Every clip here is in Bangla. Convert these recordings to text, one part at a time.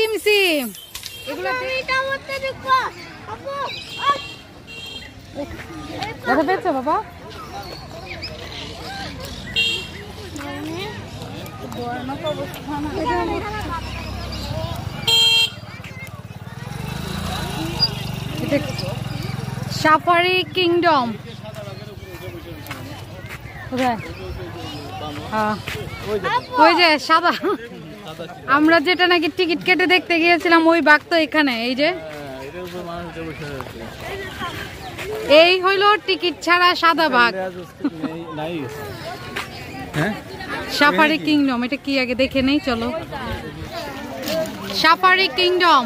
সিম সিম এগুলো দেখা পেয়েছো বাবা? সাফারি কিংডম ওই যে সাদা আমরা যেটা নাকি টিকিট কেটে দেখতে গিয়েছিলাম ওই বাঘ তো এখানে। এই যে এই হইলো টিকিট ছাড়া সাদা বাঘ সাফারি কিংডম। এটা কি আগে দেখে নেই চলো। সাফারি কিংডম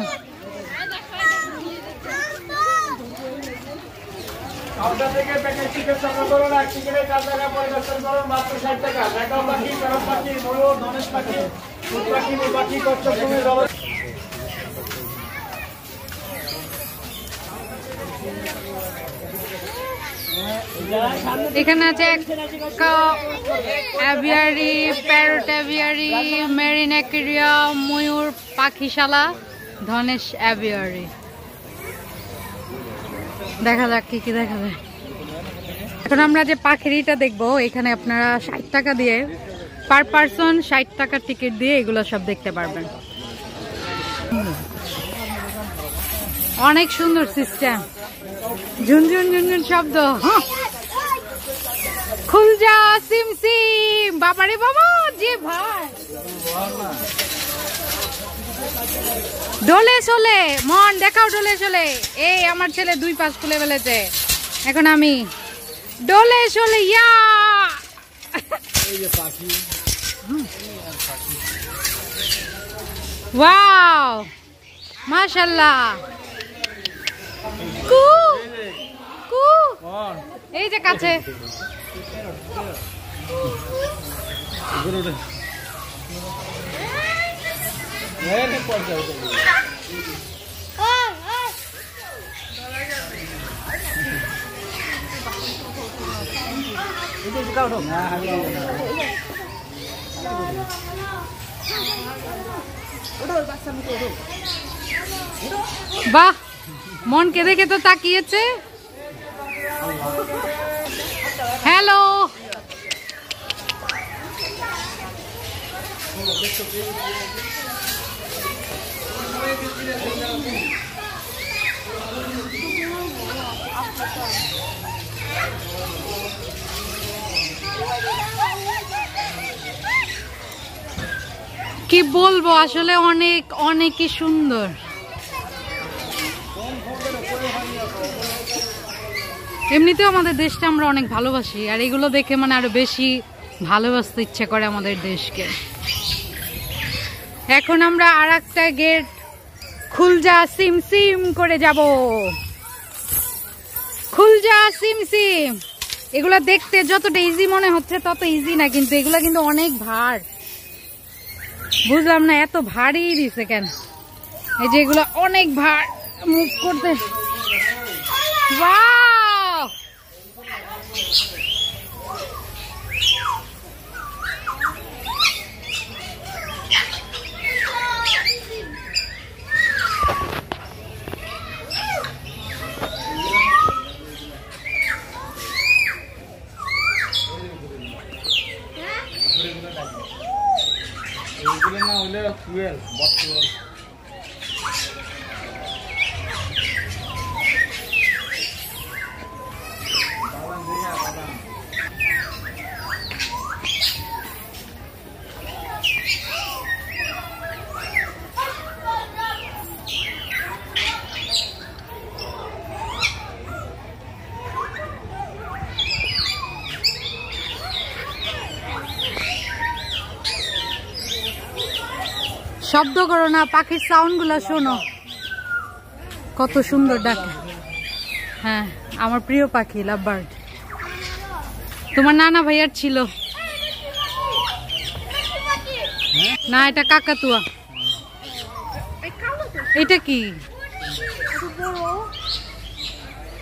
এখানে আছে aviary, parrot aviary, marine aquarium, ময়ূর পাখিশালা, ধনেশ অ্যাভিয়ারি। দেখা যাক কি কি দেখা যায়। এখন আমরা যে পাখিরিটা দেখবো এখানে আপনারা 60 টাকা দিয়ে পার পারসন 60 টাকার টিকিট দিয়ে এগুলো সব দেখতে পারবেন। অনেক সুন্দর সিস্টেম, ঝুনঝুন ঝুনঝুন শব্দ। খুলজা সিম সিম বাবারে বাবা যে ভাই ডোলে চলে মন দেখাও ডোলে চলে। এই আমার ছেলে 2 পাশ খুলে ফেলেছে, এখন আমি ডোলে চলে। ইয়া ওয়াও মাশাআল্লাহ। কু কু এই যে কাছে বাহ মনকে দেখে তো তাকিয়েছে। হ্যালো কি বলবো আসলে অনেক অনেকই সুন্দর। এমনিতেও আমাদের দেশটা আমরা অনেক ভালোবাসি আর এগুলো দেখে মানে আরো বেশি ভালোবাসতে ইচ্ছে করে আমাদের দেশকে। এখন আমরা আরেকটা গেট খুলজা সিম সিম করে যাব। খুলজা সিম সিম এগুলা দেখতে যতটা ইজি মনে হচ্ছে তত ইজি না, কিন্তু এগুলা কিন্তু অনেক ভার। বুঝলাম না এত ভারী দিছে কেন। এই যে এগুলা অনেক ভার মুভ করতে। ওয়াও শব্দ করো না, পাখির সাউন্ড গুলো শোনো কত সুন্দর ডাকে। হ্যাঁ আমার প্রিয় পাখি লাভ বার্ড। তোমার নানা ভাইয়ার ছিল না, এটা কাকাতুয়া। এটা কি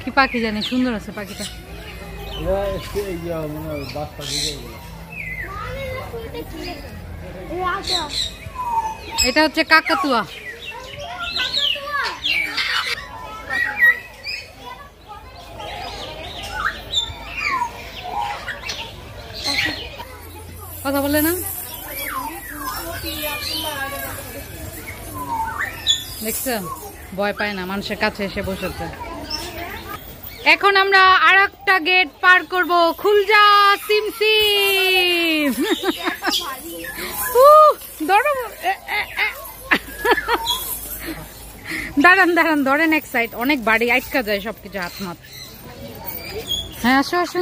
কি পাখি জানি, সুন্দর আছে পাখিটা। এটা হচ্ছে কাকাতুয়া। কথা বলে না, দেখছো ভয় পায় না, মানুষের কাছে এসে বসেছে। এখন আমরা আরেকটা গেট পার করব, খুলজা সিমসিম। দাঁড়ান দাঁড়ান, ধরেন এক সাইড, অনেক বাড়ি আটকা যায় সবকিছু হাত মাত। হ্যাঁ আসো আসো।